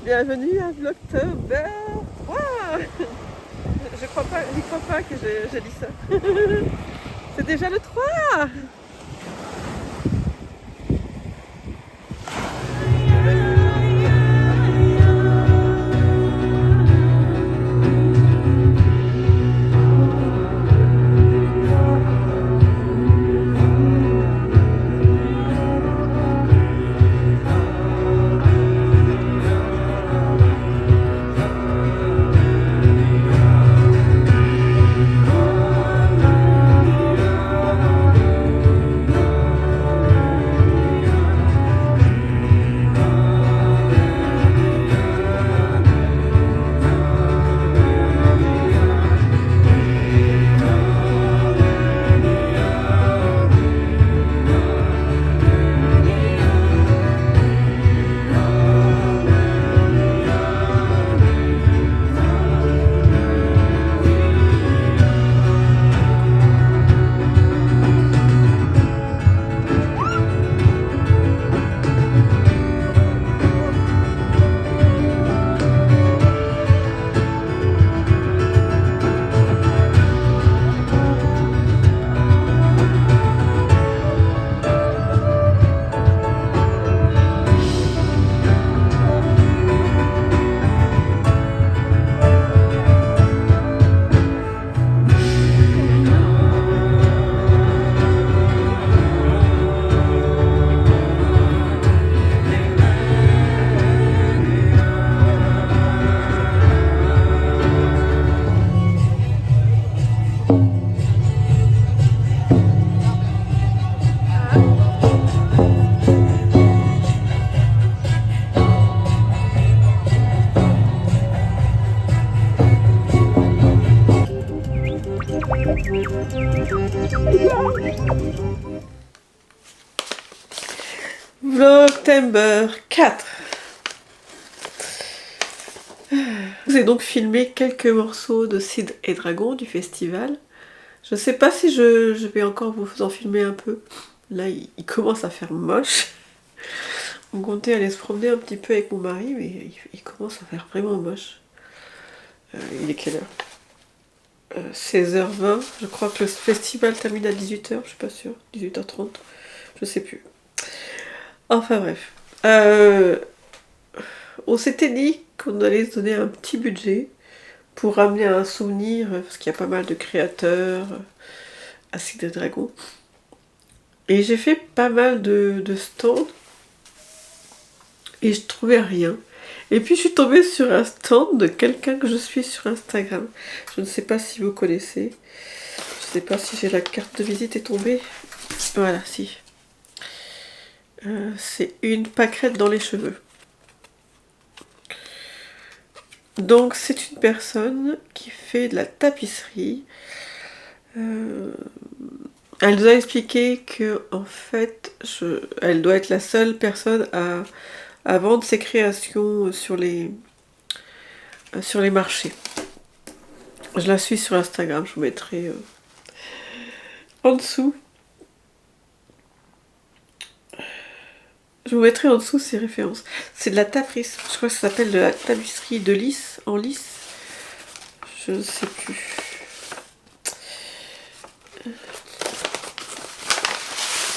Bienvenue à Vlogtober. Waouh, j'y crois pas que j'ai dit ça. C'est déjà le 3. Vlogtober 4. Je vous ai donc filmé quelques morceaux de Cidre et Dragon du festival. Je ne sais pas si je vais encore vous en filmer un peu. Là, il commence à faire moche. On comptait aller se promener un petit peu avec mon mari, mais il commence à faire vraiment moche. Il est quelle heure 16h20. Je crois que le festival termine à 18h, je suis pas sûre. 18h30, je sais plus. Enfin bref. On s'était dit qu'on allait se donner un petit budget pour ramener un souvenir, parce qu'il y a pas mal de créateurs à Cidre et Dragon. Et j'ai fait pas mal de stands et je trouvais rien. Et puis je suis tombée sur un stand de quelqu'un que je suis sur Instagram. Je ne sais pas si vous connaissez. Je ne sais pas si j'ai la carte de visite est tombée. Voilà, si. C'est une pâquerette dans les cheveux. Donc c'est une personne qui fait de la tapisserie. Elle nous a expliqué que en fait, elle doit être la seule personne à vendre ses créations sur les marchés. Je la suis sur Instagram, je vous mettrai en dessous. Je vous mettrai en dessous ses références. C'est de la tapisserie, je crois que ça s'appelle de la tapisserie de lisse, en lisse. Je ne sais plus.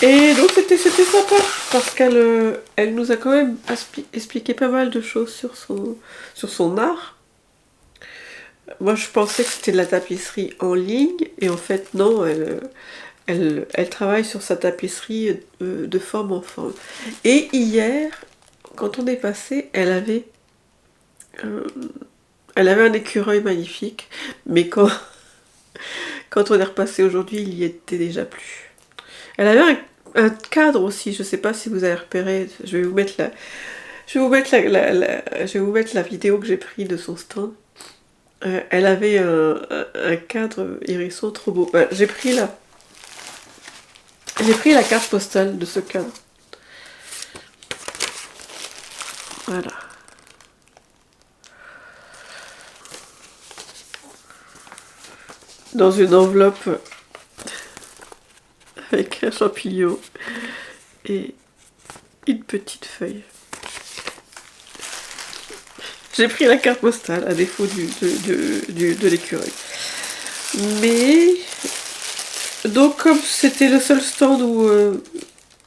Et donc c'était sympa, parce qu'elle nous a quand même expliqué pas mal de choses sur son art. Moi je pensais que c'était de la tapisserie en ligne, et en fait non, elle travaille sur sa tapisserie de forme en forme. Et hier, quand on est passé, elle avait un écureuil magnifique, mais quand on est repassé aujourd'hui, il y était déjà plus. Elle avait un cadre aussi, je ne sais pas si vous avez repéré, je vais vous mettre la vidéo que j'ai prise de son stand. Elle avait un cadre hérisson trop beau. J'ai pris la carte postale de ce cadre. Voilà. Dans une enveloppe avec un champignon et une petite feuille. J'ai pris la carte postale à défaut de l'écureuil. Mais donc comme c'était le seul stand où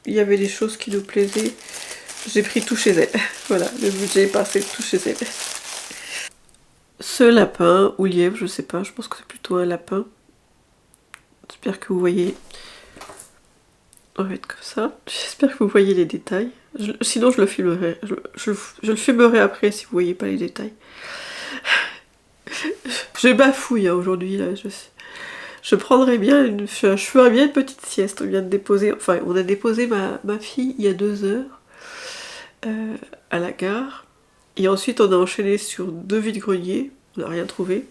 il y avait des choses qui nous plaisaient, j'ai pris tout chez elle. Voilà, le budget est passé tout chez elle. Ce lapin ou lièvre, je sais pas, je pense que c'est plutôt un lapin. J'espère que vous voyez. On va être comme ça. J'espère que vous voyez les détails. Sinon je le filmerai. Je le filmerai après si vous voyez pas les détails. Je bafouille hein, aujourd'hui là. Je prendrais bien je ferais bien une petite sieste. On vient de déposer, enfin on a déposé ma fille il y a 2 heures à la gare. Et ensuite on a enchaîné sur 2 vide-greniers. On n'a rien trouvé.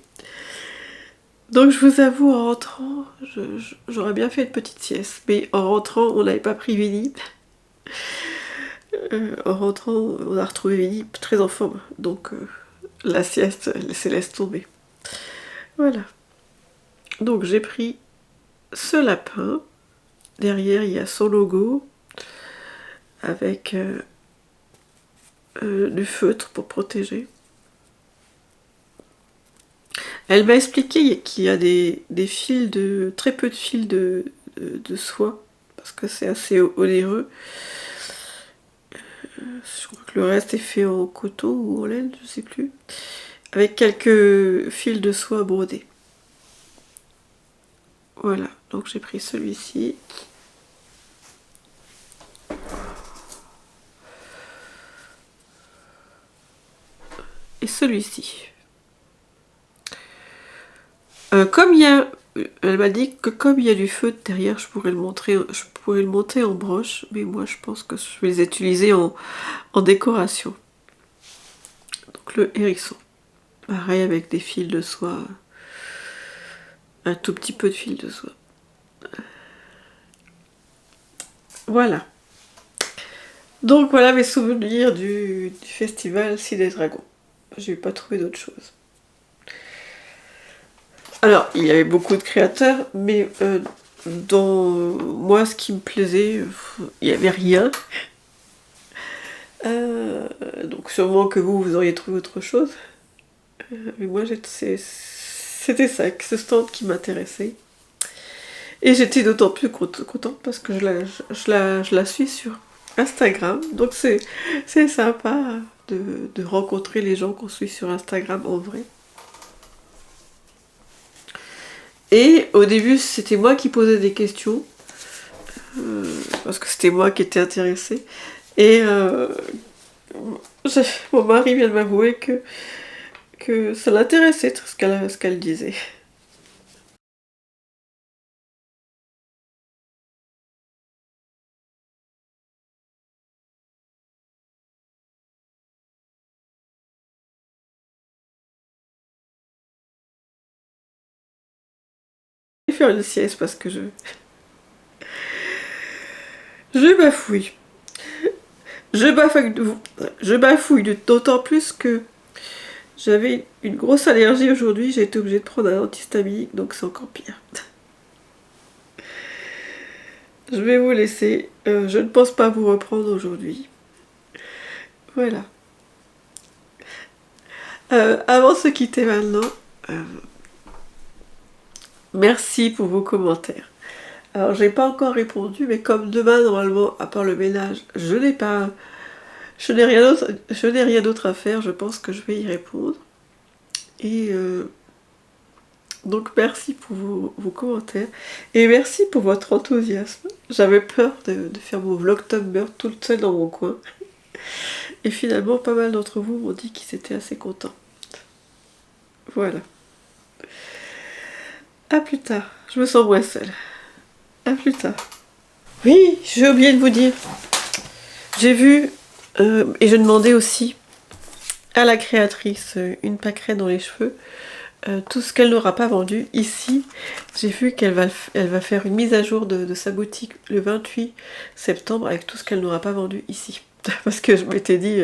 Donc je vous avoue, en rentrant, j'aurais bien fait une petite sieste. Mais en rentrant, on n'avait pas pris Vinny. En rentrant, on a retrouvé Vinny très en forme. Donc la sieste, elle laisse tomber. Voilà. Donc j'ai pris ce lapin. Derrière, il y a son logo. Avec du feutre pour protéger. Elle m'a expliqué qu'il y a des fils très peu de fils de soie, parce que c'est assez onéreux. Je crois que le reste est fait en coton ou en laine, je sais plus. Avec quelques fils de soie brodés. Voilà, donc j'ai pris celui-ci. Et celui-ci. Comme il y a... Elle m'a dit que comme il y a du feu derrière, je pourrais le monter en broche, mais moi je pense que je vais les utiliser en décoration. Donc le hérisson. Pareil avec des fils de soie. Un tout petit peu de fil de soie. Voilà. Donc voilà mes souvenirs du festival Cid et Dragon. J'ai pas trouvé d'autre chose. Alors, il y avait beaucoup de créateurs, mais dans moi, ce qui me plaisait, il n'y avait rien. Donc sûrement que vous auriez trouvé autre chose. Mais moi, c'était ça, ce stand qui m'intéressait. Et j'étais d'autant plus contente parce que je la suis sur Instagram. Donc c'est sympa de rencontrer les gens qu'on suit sur Instagram en vrai. Et au début, c'était moi qui posais des questions, parce que c'était moi qui étais intéressée. Et mon mari vient de m'avouer que ça l'intéressait ce qu'elle disait. Je vais faire une sieste parce que je bafouille. Je bafouille d'autant plus que j'avais une grosse allergie aujourd'hui, j'ai été obligée de prendre un antihistaminique, donc c'est encore pire. Je vais vous laisser, je ne pense pas vous reprendre aujourd'hui. Voilà. Avant de se quitter maintenant, merci pour vos commentaires. Alors j'ai pas encore répondu, mais comme demain normalement, à part le ménage, je n'ai rien d'autre à faire, je pense que je vais y répondre. Et donc merci pour vos commentaires et merci pour votre enthousiasme. J'avais peur de faire mon vlogtober toute seule dans mon coin. Et finalement, pas mal d'entre vous m'ont dit qu'ils étaient assez contents. Voilà. À plus tard. Je me sens moins seule. À plus tard. Oui, j'ai oublié de vous dire. J'ai vu, et je demandais aussi à la créatrice une pâquerette dans les cheveux, tout ce qu'elle n'aura pas vendu ici. J'ai vu qu'elle va faire une mise à jour de sa boutique le 28 septembre avec tout ce qu'elle n'aura pas vendu ici. Parce que je m'étais dit,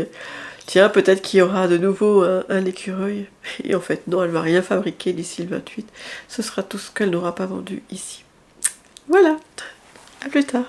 tiens, peut-être qu'il y aura de nouveau un écureuil. Et en fait, non, elle ne va rien fabriquer d'ici le 28. Ce sera tout ce qu'elle n'aura pas vendu ici. Voilà, à plus tard.